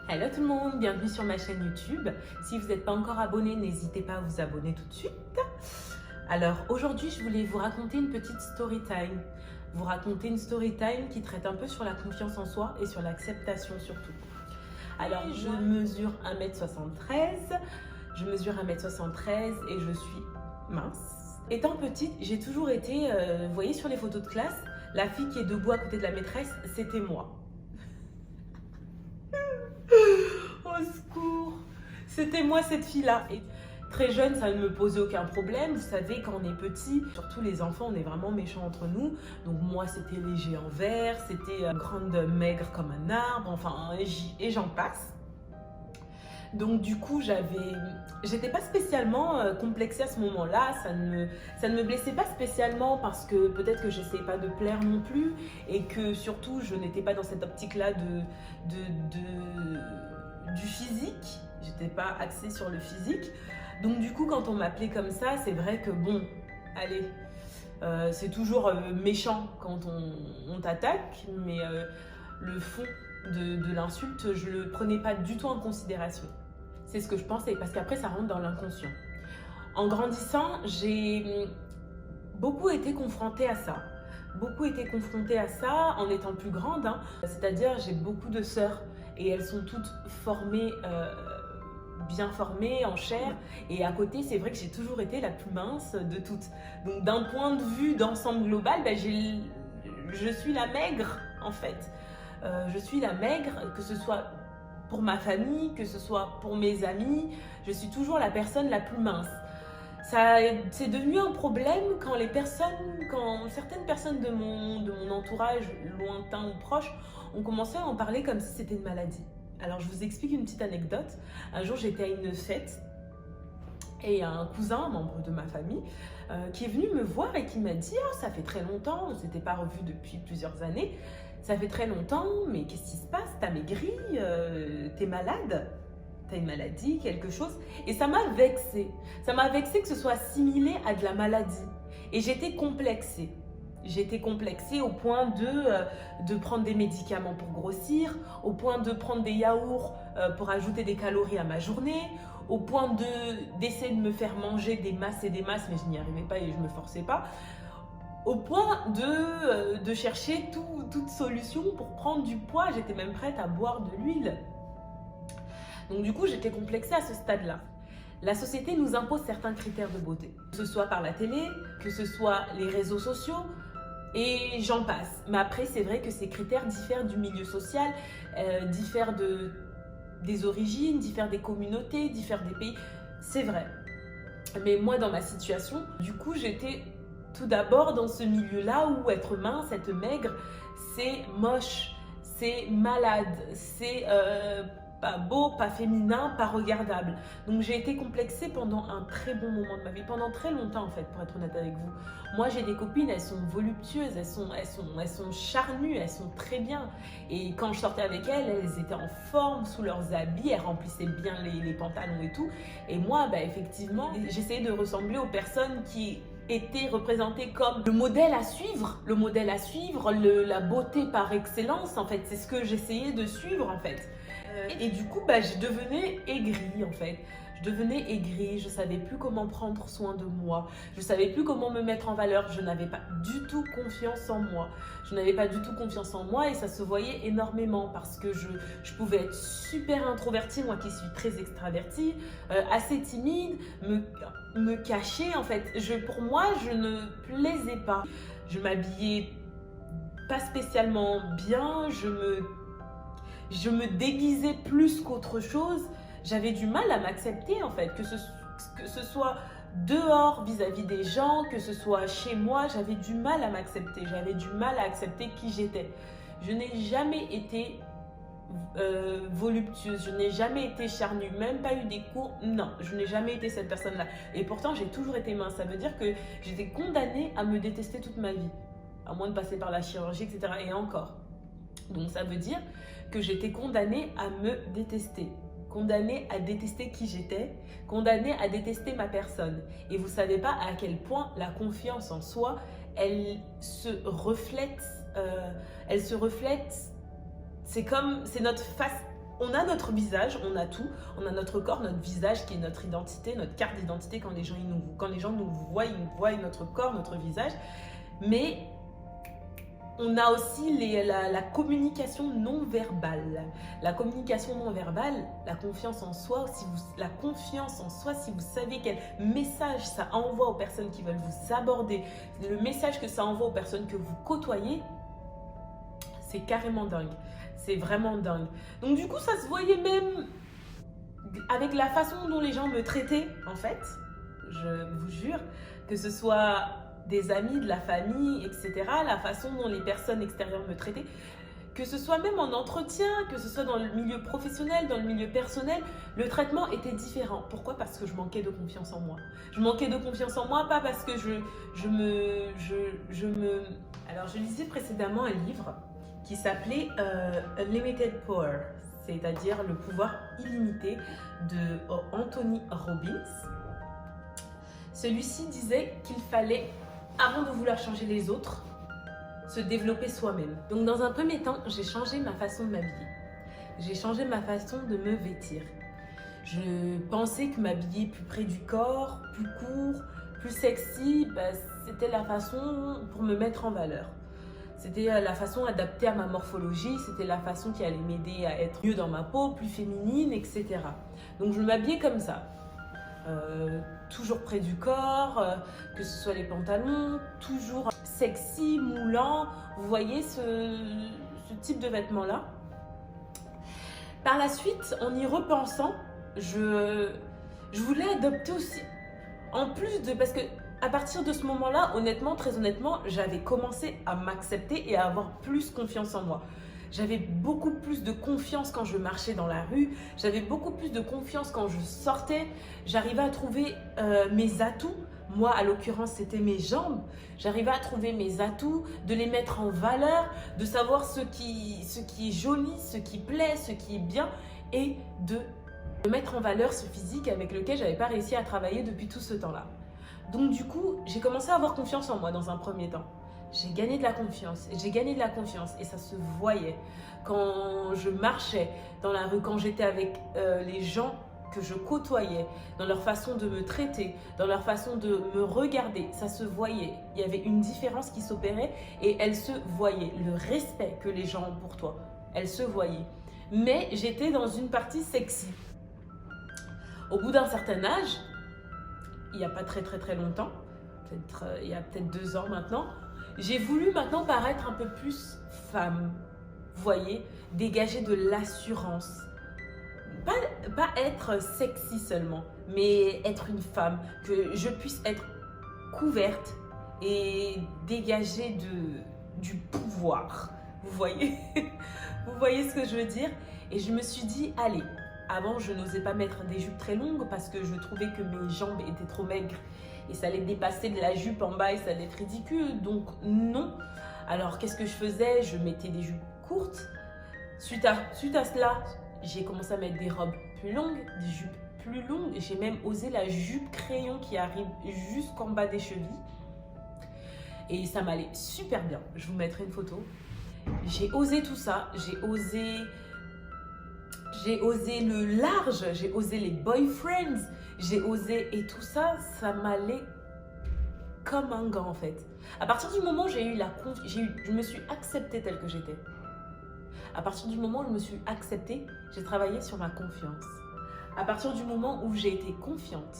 Hello tout le monde, bienvenue sur ma chaîne YouTube. Si vous n'êtes pas encore abonné, n'hésitez pas à vous abonner tout de suite. Alors aujourd'hui, je voulais vous raconter une petite story time. Vous raconter une story time qui traite un peu sur la confiance en soi et sur l'acceptation surtout. Alors je mesure 1m73, et je suis mince. Étant petite, j'ai toujours été, vous voyez sur les photos de classe, la fille qui est debout à côté de la maîtresse, c'était moi. Au secours! C'était moi cette fille-là. Et très jeune, ça ne me posait aucun problème. Vous savez, quand on est petit, surtout les enfants, on est vraiment méchants entre nous. Donc moi, c'était les géants verts, c'était grande maigre comme un arbre, enfin, et j'en passe. Donc du coup, j'étais pas spécialement complexée à ce moment-là, ça ne me blessait pas spécialement parce que peut-être que j'essayais pas de plaire non plus et que surtout je n'étais pas dans cette optique-là du physique, j'étais pas axée sur le physique. Donc du coup, quand on m'appelait comme ça, c'est vrai que bon, allez, c'est toujours méchant quand on t'attaque, mais le fond de l'insulte, je le prenais pas du tout en considération. C'est ce que je pensais, parce qu'après, ça rentre dans l'inconscient. En grandissant, j'ai beaucoup été confrontée à ça. En étant plus grande. C'est-à-dire, j'ai beaucoup de sœurs et elles sont toutes formées, bien formées, en chair. Et à côté, c'est vrai que j'ai toujours été la plus mince de toutes. Donc, d'un point de vue d'ensemble global, je suis la maigre, en fait. Je suis la maigre, que ce soit pour ma famille, que ce soit pour mes amis, je suis toujours la personne la plus mince. C'est devenu un problème quand certaines personnes de mon entourage, lointain ou proche, ont commencé à en parler comme si c'était une maladie. Alors je vous explique une petite anecdote. Un jour j'étais à une fête et un cousin, un membre de ma famille, qui est venu me voir et qui m'a dit « Oh, ça fait très longtemps, on ne s'était pas revus depuis plusieurs années. Ça fait très longtemps, mais qu'est-ce qui se passe? T'as maigri? T'es malade? T'as une maladie, quelque chose ?» Et ça m'a vexée. Ça m'a vexée que ce soit assimilé à de la maladie. Et j'étais complexée. J'étais complexée au point de prendre des médicaments pour grossir, au point de prendre des yaourts pour ajouter des calories à ma journée, au point d'essayer de me faire manger des masses et des masses, mais je n'y arrivais pas et je ne me forçais pas. Au point de chercher toute solution pour prendre du poids. J'étais même prête à boire de l'huile. Donc du coup, j'étais complexée à ce stade-là. La société nous impose certains critères de beauté, que ce soit par la télé, que ce soit les réseaux sociaux, et j'en passe. Mais après, c'est vrai que ces critères diffèrent du milieu social, diffèrent des origines, diffèrent des communautés, diffèrent des pays. C'est vrai. Mais moi, dans ma situation, du coup, j'étais tout d'abord dans ce milieu-là où être mince, être maigre, c'est moche, c'est malade, c'est pas beau, pas féminin, pas regardable. Donc j'ai été complexée pendant un très bon moment de ma vie, pendant très longtemps en fait, pour être honnête avec vous. Moi j'ai des copines, elles sont voluptueuses, elles sont charnues, elles sont très bien. Et quand je sortais avec elles, elles étaient en forme, sous leurs habits, elles remplissaient bien les pantalons et tout. Et moi, effectivement, j'essayais de ressembler aux personnes qui était représenté comme le modèle à suivre, la beauté par excellence en fait, c'est ce que j'essayais de suivre en fait. Et du coup, je devenais aigrie en fait. Je savais plus comment prendre soin de moi, je savais plus comment me mettre en valeur, je n'avais pas du tout confiance en moi. Et ça se voyait énormément parce que je pouvais être super introvertie, moi qui suis très extravertie, assez timide, me cacher en fait. Pour moi, je ne plaisais pas. Je m'habillais pas spécialement bien, je me déguisais plus qu'autre chose. J'avais du mal à m'accepter en fait, que ce soit dehors vis-à-vis des gens, que ce soit chez moi, j'avais du mal à m'accepter. J'avais du mal à accepter qui j'étais. Je n'ai jamais été voluptueuse, je n'ai jamais été charnue, même pas eu des cours, non, je n'ai jamais été cette personne-là. Et pourtant, j'ai toujours été mince. Ça veut dire que j'étais condamnée à me détester toute ma vie, à moins de passer par la chirurgie, etc. Et encore. Donc ça veut dire que j'étais condamnée à me détester, condamnée à détester qui j'étais, condamnée à détester ma personne. Et vous savez pas à quel point la confiance en soi, elle se reflète, c'est notre face on a notre visage, on a tout, on a notre corps, notre visage qui est notre identité, notre carte d'identité. Quand les gens nous voient, ils voient notre corps, notre visage. Mais on a aussi la communication non verbale. La communication non verbale, la confiance en soi, si vous savez quel message ça envoie aux personnes qui veulent vous aborder, le message que ça envoie aux personnes que vous côtoyez, c'est carrément dingue. C'est vraiment dingue. Donc du coup, ça se voyait même avec la façon dont les gens me traitaient, en fait. Je vous jure, que ce soit des amis, de la famille, etc. La façon dont les personnes extérieures me traitaient, que ce soit même en entretien, que ce soit dans le milieu professionnel, dans le milieu personnel, le traitement était différent. Pourquoi? Parce que je manquais de confiance en moi. Je manquais de confiance en moi, pas parce que Alors, je lisais précédemment un livre qui s'appelait Unlimited Power, c'est-à-dire le pouvoir illimité de Anthony Robbins. Celui-ci disait qu'il fallait, avant de vouloir changer les autres, se développer soi-même. Donc dans un premier temps, j'ai changé ma façon de m'habiller. J'ai changé ma façon de me vêtir. Je pensais que m'habiller plus près du corps, plus court, plus sexy, c'était la façon pour me mettre en valeur. C'était la façon adaptée à ma morphologie, c'était la façon qui allait m'aider à être mieux dans ma peau, plus féminine, etc. Donc je m'habillais comme ça. Toujours près du corps, que ce soit les pantalons, toujours sexy, moulant. Vous voyez ce type de vêtements-là. Par la suite, en y repensant, je voulais adopter aussi, en plus de... Parce que à partir de ce moment-là, honnêtement, très honnêtement, j'avais commencé à m'accepter et à avoir plus confiance en moi. J'avais beaucoup plus de confiance quand je marchais dans la rue. J'avais beaucoup plus de confiance quand je sortais. J'arrivais à trouver mes atouts. Moi, à l'occurrence, c'était mes jambes. J'arrivais à trouver mes atouts, de les mettre en valeur, de savoir ce qui est joli, ce qui plaît, ce qui est bien et de mettre en valeur ce physique avec lequel je n'avais pas réussi à travailler depuis tout ce temps-là. Donc du coup, j'ai commencé à avoir confiance en moi dans un premier temps. J'ai gagné de la confiance, et ça se voyait quand je marchais dans la rue, quand j'étais avec les gens que je côtoyais, dans leur façon de me traiter, dans leur façon de me regarder, ça se voyait. Il y avait une différence qui s'opérait et elle se voyait. Le respect que les gens ont pour toi, elle se voyait. Mais j'étais dans une partie sexy. Au bout d'un certain âge, il n'y a pas très longtemps, il y a peut-être 2 ans maintenant, j'ai voulu maintenant paraître un peu plus femme, vous voyez, dégager de l'assurance. Pas être sexy seulement, mais être une femme, que je puisse être couverte et dégager du pouvoir. Vous voyez? Vous voyez ce que je veux dire? Et je me suis dit, allez, avant je n'osais pas mettre des jupes très longues parce que je trouvais que mes jambes étaient trop maigres. Et ça allait dépasser de la jupe en bas et ça allait être ridicule. Donc non. Alors qu'est-ce que je faisais? Je mettais des jupes courtes. Suite à cela, j'ai commencé à mettre des robes plus longues, des jupes plus longues. J'ai même osé la jupe crayon qui arrive jusqu'en bas des chevilles. Et ça m'allait super bien. Je vous mettrai une photo. J'ai osé tout ça. J'ai osé le large, j'ai osé les boyfriends, j'ai osé, et tout ça, ça m'allait comme un gant en fait. À partir du moment où je me suis acceptée telle que j'étais. À partir du moment où je me suis acceptée, j'ai travaillé sur ma confiance. À partir du moment où j'ai été confiante,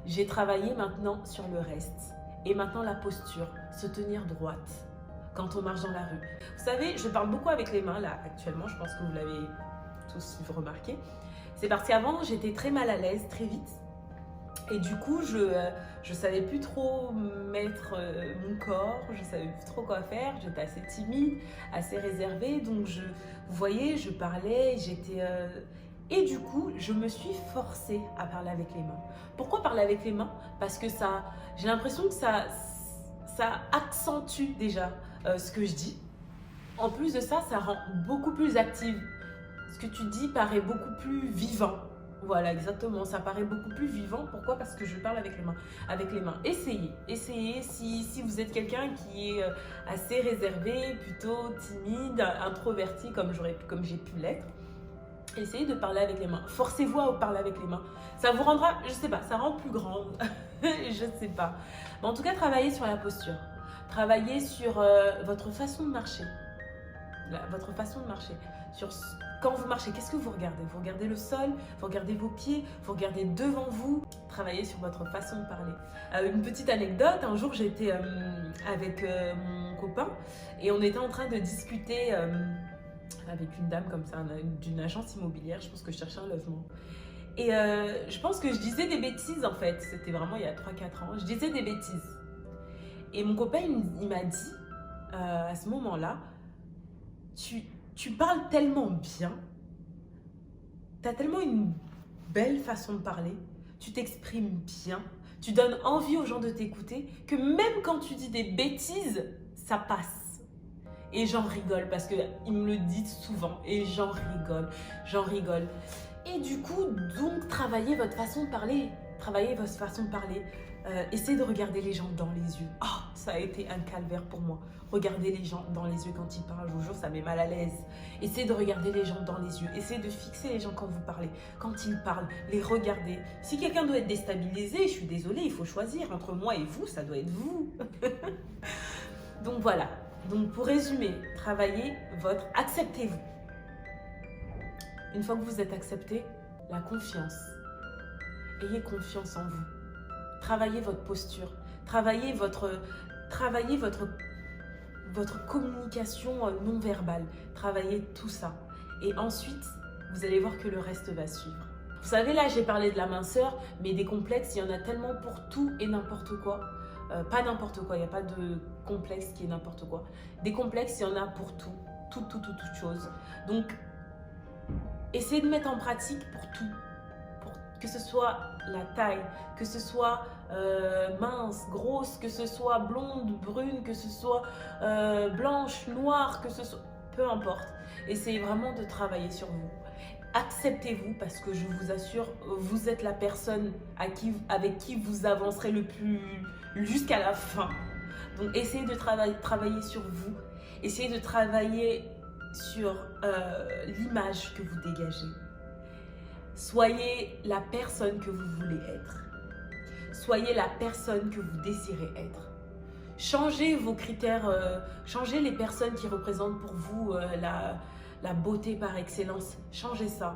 j'ai travaillé maintenant sur le reste. Et maintenant la posture, se tenir droite quand on marche dans la rue. Vous savez, je parle beaucoup avec les mains là actuellement, je pense que vous l'avez tous remarqué. C'est parce qu'avant j'étais très mal à l'aise très vite et du coup je savais plus trop mettre mon corps, je savais plus trop quoi faire, j'étais assez timide, assez réservée, donc vous voyez, je parlais, et du coup je me suis forcée à parler avec les mains. Pourquoi parler avec les mains? Parce que j'ai l'impression que ça accentue déjà ce que je dis. En plus de ça, ça rend beaucoup plus active. Ce que tu dis paraît beaucoup plus vivant. Voilà, exactement. Ça paraît beaucoup plus vivant. Pourquoi? Parce que je parle avec les mains. Avec les mains. Essayez. Si vous êtes quelqu'un qui est assez réservé, plutôt timide, introverti, comme j'ai pu l'être, Essayez de parler avec les mains. Forcez-vous à parler avec les mains. Ça vous rendra, je sais pas, ça rend plus grande. Je sais pas. Mais en tout cas, travaillez sur la posture. Travaillez sur votre façon de marcher. Votre façon de marcher. Quand vous marchez, qu'est-ce que vous regardez? Vous regardez le sol, vous regardez vos pieds, vous regardez devant vous. Travaillez sur votre façon de parler. Une petite anecdote, un jour j'étais avec mon copain et on était en train de discuter avec une dame comme ça, d'une agence immobilière. Je pense que je cherchais un logement. Et je pense que je disais des bêtises en fait. C'était vraiment il y a 3-4 ans. Je disais des bêtises. Et mon copain, il m'a dit à ce moment-là, tu parles tellement bien, tu as tellement une belle façon de parler, tu t'exprimes bien, tu donnes envie aux gens de t'écouter, que même quand tu dis des bêtises, ça passe. Et j'en rigole parce qu'ils me le disent souvent et j'en rigole. Et du coup, donc, travaillez votre façon de parler. Essayez de regarder les gens dans les yeux. Oh, ça a été un calvaire pour moi. Regardez les gens dans les yeux quand ils parlent. Je vous jure, ça met mal à l'aise. Essayez de regarder les gens dans les yeux. Essayez de fixer les gens quand vous parlez. Quand ils parlent, les regardez. Si quelqu'un doit être déstabilisé, je suis désolée, il faut choisir. Entre moi et vous, ça doit être vous. Donc voilà. Donc pour résumer, acceptez-vous. Une fois que vous êtes accepté, la confiance. Ayez confiance en vous. Travaillez votre posture. Travaillez votre communication non verbale. Travaillez tout ça. Et ensuite, vous allez voir que le reste va suivre. Vous savez, là, j'ai parlé de la minceur, mais des complexes, il y en a tellement pour tout et n'importe quoi. Pas n'importe quoi, il n'y a pas de complexe qui est n'importe quoi. Des complexes, il y en a pour tout. Toute chose. Donc, essayez de mettre en pratique pour tout. Que ce soit la taille, que ce soit mince, grosse, que ce soit blonde, brune, que ce soit blanche, noire, que ce soit... Peu importe. Essayez vraiment de travailler sur vous. Acceptez-vous parce que je vous assure, vous êtes la personne avec qui vous avancerez le plus jusqu'à la fin. Donc essayez de travailler sur vous. Essayez de travailler sur l'image que vous dégagez. Soyez la personne que vous voulez être. Soyez la personne que vous désirez être. Changez vos critères, changez les personnes qui représentent pour vous la beauté par excellence. Changez ça.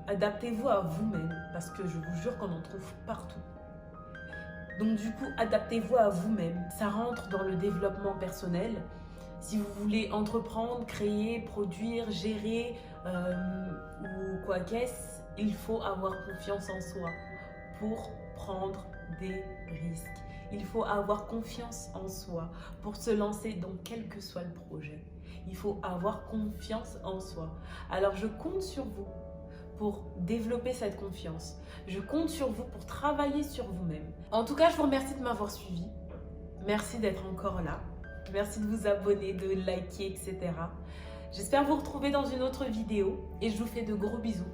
Adaptez-vous à vous-même parce que je vous jure qu'on en trouve partout. Donc du coup, adaptez-vous à vous-même. Ça rentre dans le développement personnel. Si vous voulez entreprendre, créer, produire, gérer ou quoi qu'est-ce, il faut avoir confiance en soi pour prendre des risques. Il faut avoir confiance en soi pour se lancer dans quel que soit le projet. Il faut avoir confiance en soi. Alors je compte sur vous pour développer cette confiance. Je compte sur vous pour travailler sur vous-même. En tout cas, je vous remercie de m'avoir suivi. Merci d'être encore là. Merci de vous abonner, de liker, etc. J'espère vous retrouver dans une autre vidéo et je vous fais de gros bisous.